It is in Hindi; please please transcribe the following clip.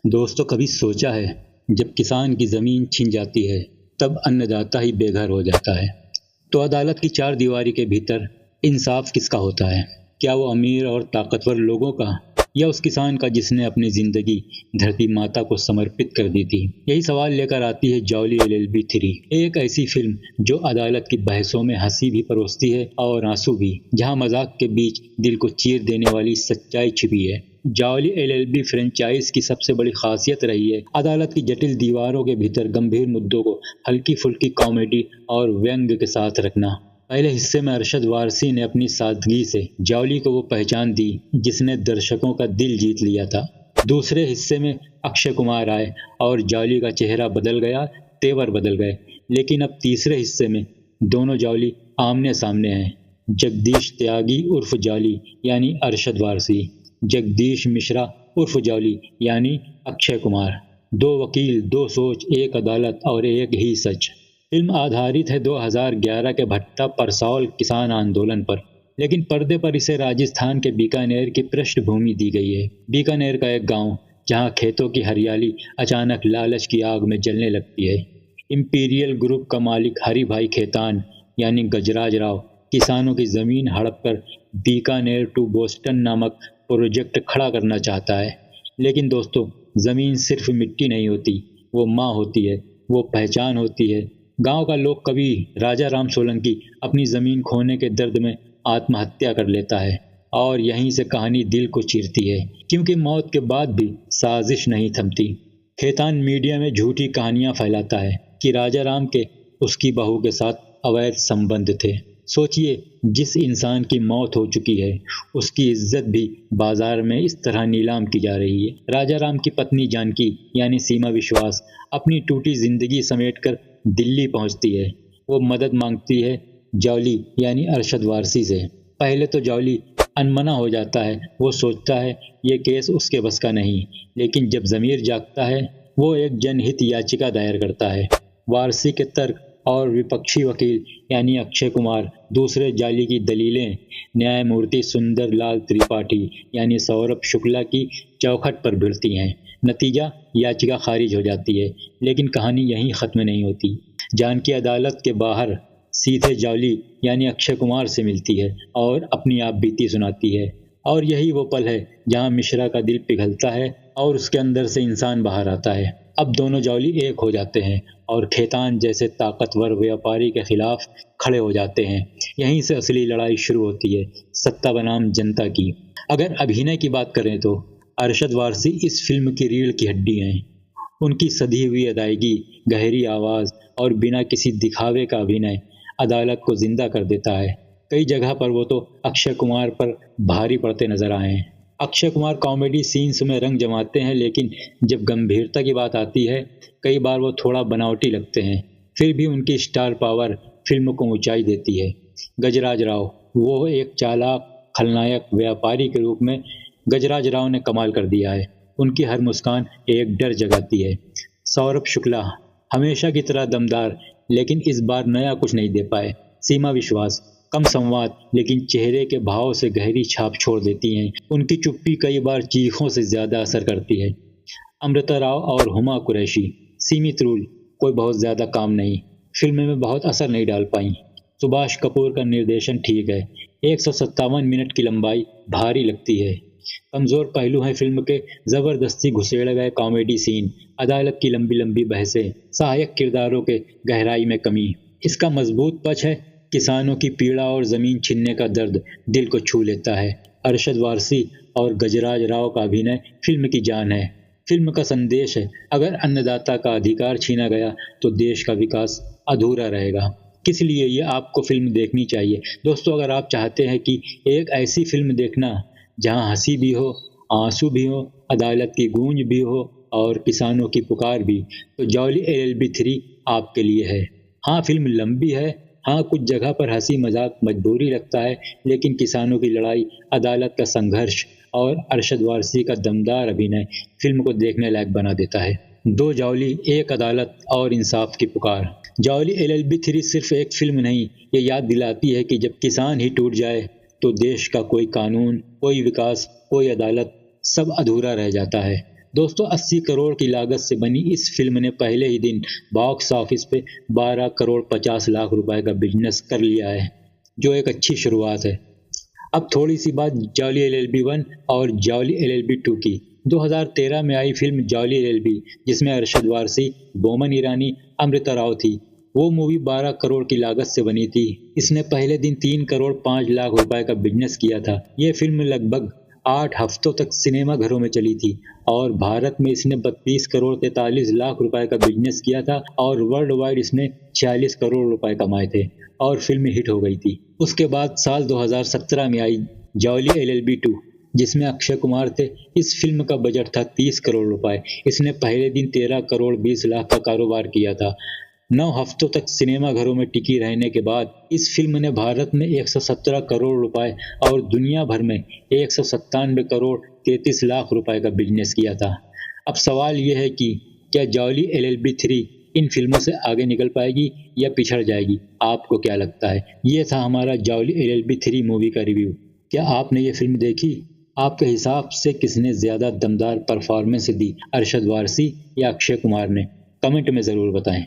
दोस्तों, कभी सोचा है जब किसान की जमीन छिन जाती है तब अन्नदाता ही बेघर हो जाता है। तो अदालत की चार दीवारी के भीतर इंसाफ किसका होता है? क्या वो अमीर और ताकतवर लोगों का, या उस किसान का जिसने अपनी जिंदगी धरती माता को समर्पित कर दी थी? यही सवाल लेकर आती है जॉली एलएलबी 3, एक ऐसी फिल्म जो अदालत की बहसों में हंसी भी परोसती है और आंसू भी, जहां मजाक के बीच दिल को चीर देने वाली सच्चाई छिपी है। जॉली एलएलबी फ्रेंचाइज की सबसे बड़ी खासियत रही है अदालत की जटिल दीवारों के भीतर गंभीर मुद्दों को हल्की फुल्की कॉमेडी और व्यंग के साथ रखना। पहले हिस्से में अरशद वारसी ने अपनी सादगी से जॉली को वो पहचान दी जिसने दर्शकों का दिल जीत लिया था। दूसरे हिस्से में अक्षय कुमार आए और जॉली का चेहरा बदल गया, तेवर बदल गए। लेकिन अब तीसरे हिस्से में दोनों जॉली आमने सामने हैं। जगदीश त्यागी उर्फ जॉली यानी अरशद वारसी, जगदीश मिश्रा उर्फ जॉली यानी अक्षय कुमार। दो वकील, दो सोच, एक अदालत और एक ही सच। फिल्म आधारित है 2011 के भट्टा परसौल किसान आंदोलन पर, लेकिन पर्दे पर इसे राजस्थान के बीकानेर की पृष्ठभूमि दी गई है। बीकानेर का एक गांव जहां खेतों की हरियाली अचानक लालच की आग में जलने लगती है। इंपीरियल ग्रुप का मालिक हरि भाई खेतान यानी गजराज राव किसानों की जमीन हड़प कर बीकानेर टू बोस्टन नामक प्रोजेक्ट खड़ा करना चाहता है। लेकिन दोस्तों, जमीन सिर्फ मिट्टी नहीं होती, वो माँ होती है, वो पहचान होती है। गांव का लोग कवि राजा राम सोलंकी अपनी जमीन खोने के दर्द में आत्महत्या कर लेता है और यहीं से कहानी दिल को चीरती है, क्योंकि मौत के बाद भी साजिश नहीं थमती। खेतान मीडिया में झूठी कहानियां फैलाता है कि राजा राम के उसकी बहू के साथ अवैध संबंध थे। सोचिए, जिस इंसान की मौत हो चुकी है उसकी इज्जत भी बाजार में इस तरह नीलाम की जा रही है। राजा राम की पत्नी जानकी यानी सीमा विश्वास अपनी टूटी जिंदगी समेटकर दिल्ली पहुंचती है। वो मदद मांगती है जॉली यानी अरशद वारसी से। पहले तो जॉली अनमना हो जाता है, वो सोचता है ये केस उसके बस का नहीं। लेकिन जब ज़मीर जागता है वो एक जनहित याचिका दायर करता है। वारसी के तर्क और विपक्षी वकील यानी अक्षय कुमार दूसरे जाली की दलीलें न्यायमूर्ति सुंदर लाल त्रिपाठी यानी सौरभ शुक्ला की चौखट पर भिड़ती हैं। नतीजा, याचिका खारिज हो जाती है। लेकिन कहानी यहीं ख़त्म नहीं होती। जानकी अदालत के बाहर सीधे जॉली यानी अक्षय कुमार से मिलती है और अपनी आप बीती सुनाती है। और यही वो पल है जहां मिश्रा का दिल पिघलता है और उसके अंदर से इंसान बाहर आता है। अब दोनों जॉली एक हो जाते हैं और खेतान जैसे ताकतवर व्यापारी के खिलाफ खड़े हो जाते हैं। यहीं से असली लड़ाई शुरू होती है, सत्ता बनाम जनता की। अगर अभिनय की बात करें तो अरशद वारसी इस फिल्म की रीढ़ की हड्डी हैं। उनकी सधी हुई अदायगी, गहरी आवाज़ और बिना किसी दिखावे का अभिनय अदालत को जिंदा कर देता है। कई जगह पर वो तो अक्षय कुमार पर भारी पड़ते नजर आए हैं। अक्षय कुमार कॉमेडी सीन्स में रंग जमाते हैं, लेकिन जब गंभीरता की बात आती है कई बार वो थोड़ा बनावटी लगते हैं। फिर भी उनकी स्टार पावर फिल्म को ऊंचाई देती है। गजराज राव, वो एक चालाक खलनायक व्यापारी के रूप में गजराज राव ने कमाल कर दिया है। उनकी हर मुस्कान एक डर जगाती है। सौरभ शुक्ला हमेशा की तरह दमदार, लेकिन इस बार नया कुछ नहीं दे पाए। सीमा विश्वास कम संवाद लेकिन चेहरे के भाव से गहरी छाप छोड़ देती हैं। उनकी चुप्पी कई बार चीखों से ज्यादा असर करती है। अमृता राव और हुमा कुरैशी सीमित रूल, कोई बहुत ज्यादा काम नहीं, फिल्म में बहुत असर नहीं डाल पाई। सुभाष कपूर का निर्देशन ठीक है, 157 मिनट की लंबाई भारी लगती है। कमजोर पहलू है फिल्म के जबरदस्ती घुसेड़े गए कॉमेडी सीन, अदालत की लंबी लंबी बहसें, सहायक किरदारों के गहराई में कमी। इसका मजबूत पक्ष है किसानों की पीड़ा और जमीन छीनने का दर्द दिल को छू लेता है। अरशद वारसी और गजराज राव का अभिनय फिल्म की जान है। फिल्म का संदेश है, अगर अन्नदाता का अधिकार छीना गया तो देश का विकास अधूरा रहेगा। किस लिए ये आपको फिल्म देखनी चाहिए दोस्तों? अगर आप चाहते हैं कि एक ऐसी फिल्म देखना जहां हंसी भी हो, आंसू भी हो, अदालत की गूंज भी हो और किसानों की पुकार भी, तो जॉली एलएलबी 3 आपके लिए है। हाँ, फिल्म लंबी है, हाँ कुछ जगह पर हंसी मजाक मजबूरी लगता है, लेकिन किसानों की लड़ाई, अदालत का संघर्ष और अरशद वारसी का दमदार अभिनय फिल्म को देखने लायक बना देता है। दो जॉली, एक अदालत और इंसाफ की पुकार। जॉली एलएलबी 3 सिर्फ एक फिल्म नहीं, ये याद दिलाती है कि जब किसान ही टूट जाए तो देश का कोई कानून, कोई विकास, कोई अदालत, सब अधूरा रह जाता है। दोस्तों 80 करोड़ की लागत से बनी इस फिल्म ने पहले ही दिन बॉक्स ऑफिस पे 12 करोड़ 50 लाख रुपए का बिजनेस कर लिया है, जो एक अच्छी शुरुआत है। अब थोड़ी सी बात जॉली एलएलबी 1 और जॉली एलएलबी 2 की। 2013 में आई फिल्म जॉली एलएलबी, जिसमें अरशद वारसी, बोमन ईरानी, अमृता राव थी। वो मूवी 12 करोड़ की लागत से बनी थी। इसने पहले दिन 3 करोड़ 5 लाख रुपए का बिजनेस किया था। ये फिल्म लगभग 8 हफ्तों तक सिनेमा घरों में चली थी और भारत में इसने 32 करोड़ 43 लाख रुपए का बिजनेस किया था और वर्ल्ड वाइड इसने 46 करोड़ रुपए कमाए थे और फिल्म हिट हो गई थी। उसके बाद साल 2017 में आई जॉली एलएलबी 2, जिसमें अक्षय कुमार थे। इस फिल्म का बजट था 30 करोड़ रुपए। इसने पहले दिन 13 करोड़ 20 लाख का कारोबार किया था। 9 हफ्तों तक सिनेमा घरों में टिकी रहने के बाद इस फिल्म ने भारत में 117 करोड़ रुपए और दुनिया भर में 197 करोड़ 33 लाख रुपए का बिजनेस किया था। अब सवाल यह है कि क्या जॉली एलएलबी 3 इन फिल्मों से आगे निकल पाएगी या पिछड़ जाएगी? आपको क्या लगता है? ये था हमारा जॉली एलएलबी 3 मूवी का रिव्यू। क्या आपने ये फिल्म देखी? आपके हिसाब से किसने ज्यादा दमदार परफॉर्मेंस दी, अरशद वारसी या अक्षय कुमार ने? कमेंट में जरूर बताएं।